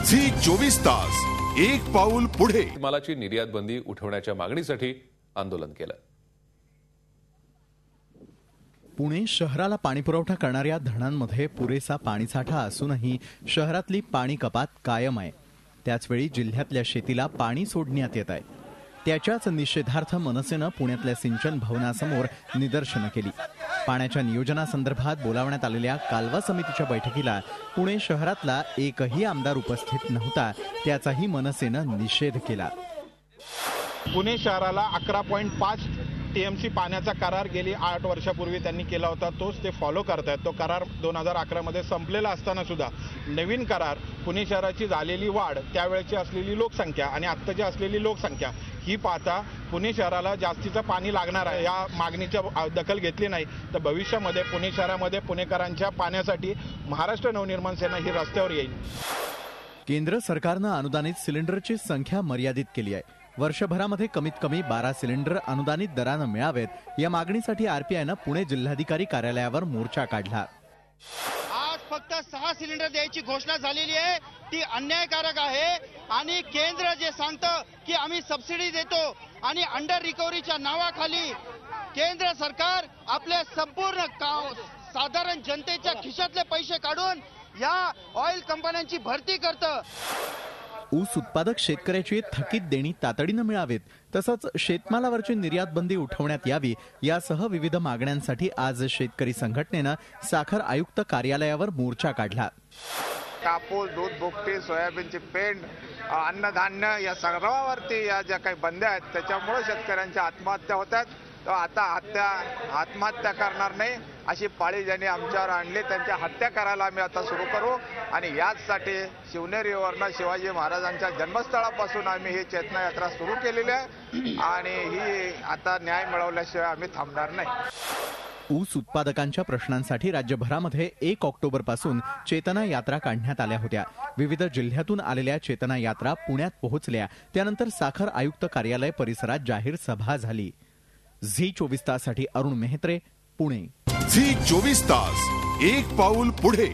Zee 24 तास एक पाऊल पुढे. मालाची निर्यात बंदी उठवण्याच्या मागणीसाठी आंदोलन केलं. पुणे शहराला पाणीपुरवठा करणाऱ्या धरणांमध्ये पुरेसा पाणीसाठा असूनही शहरातली पाणी कपात कायम आहे. त्याचवेळी जिल्ह्यातल्या शेतीला पाणी सोडण्यात येत आहे. त्याच्याच निषेधार्थ मनसेनं पुण्यातल्या सिंचन भवनासमोर निदर्शनं केली. पाण्याच्या नियोजनासंदर्भात बोलावण्यात आलेल्या कालवा समितीच्या बैठकीला पुणे शहरातला एकही आमदार उपस्थित नव्हता. त्याचाही मनसेनं निषेध केला. पुणे शहराला 11.5 TMC पाण्याचा करार गेली 8 वर्षापूर्वी त्यांनी केला होता. तोच ते फॉलो करतायत. तो करार 2011 मध्ये संपलेला असताना सुद्धा नवीन करार, पुणे शहराची झालेली वाढ, त्यावेळेची असलेली लोकसंख्या आणि आत्ताची असलेली लोकसंख्या ही पाहता पुणे शहराला जास्तीचं पाणी लागणार आहे या मागणीच्या दखल घेतली नाही तर भविष्यामध्ये पुणे शहरामध्ये पुणेकरांच्या पाण्यासाठी महाराष्ट्र नवनिर्माण सेना ही रस्त्यावर येईल. केंद्र सरकारनं अनुदानित सिलेंडरची संख्या मर्यादित केली आहे. वर्षभरामध्ये कमीत कमी 12 सिलेंडर अनुदानित दरानं मिळावेत या मागणीसाठी आरपीआयनं पुणे जिल्हाधिकारी कार्यालयावर मोर्चा काढला. आज फक्त 6 सिलेंडर द्यायची घोषणा झालेली आहे, ती अन्यायकारक आहे. आणि केंद्र जे सांगतं की आम्ही सबसिडी देतो आणि अंडर रिकव्हरीच्या नावाखाली केंद्र सरकार आपल्या संपूर्ण साधारण जनतेच्या खिशातले पैसे काढून या ऑइल कंपन्यांची भरती करतं. ऊस उत्पादक शेतकऱ्याची थकीत देणी तातडीनं मिळावीत, तसंच शेतमालावरची निर्यात बंदी उठवण्यात यावी यासह विविध मागण्यांसाठी आज शेतकरी संघटनेनं साखर आयुक्त कार्यालयावर मोर्चा काढला. कापूस, दूध भुकटी, सोयाबीनची पेंड, अन्नधान्य या सर्वावरती या ज्या काही बंद्या आहेत त्याच्यामुळे शेतकऱ्यांच्या आत्महत्या होतात. तर आता आत्महत्या करणार नाही अशी पाळी ज्यांनी आमच्यावर आणली त्यांच्या हत्या करायला आम्ही आता सुरू करू. आणि याचसाठी शिवनेरीवरनं शिवाजी महाराजांच्या जन्मस्थळापासून आम्ही ही चेतना यात्रा सुरू केलेली आहे आणि ही आता न्याय मिळवल्याशिवाय आम्ही थांबणार नाही. ऊस उत्पादकांच्या प्रश्नांसाठी राज्यभरामध्ये 1 ऑक्टोबरपासून चेतना यात्रा काढण्यात आल्या होत्या. विविध जिल्ह्यातून आलेल्या चेतना यात्रा पुण्यात पोहोचल्या. त्यानंतर साखर आयुक्त कार्यालय परिसरात जाहीर सभा झाली. झी 24 ताससाठी अरुण मेहत्रे, पुणे. झी 24 तास एक पाऊल पुढे.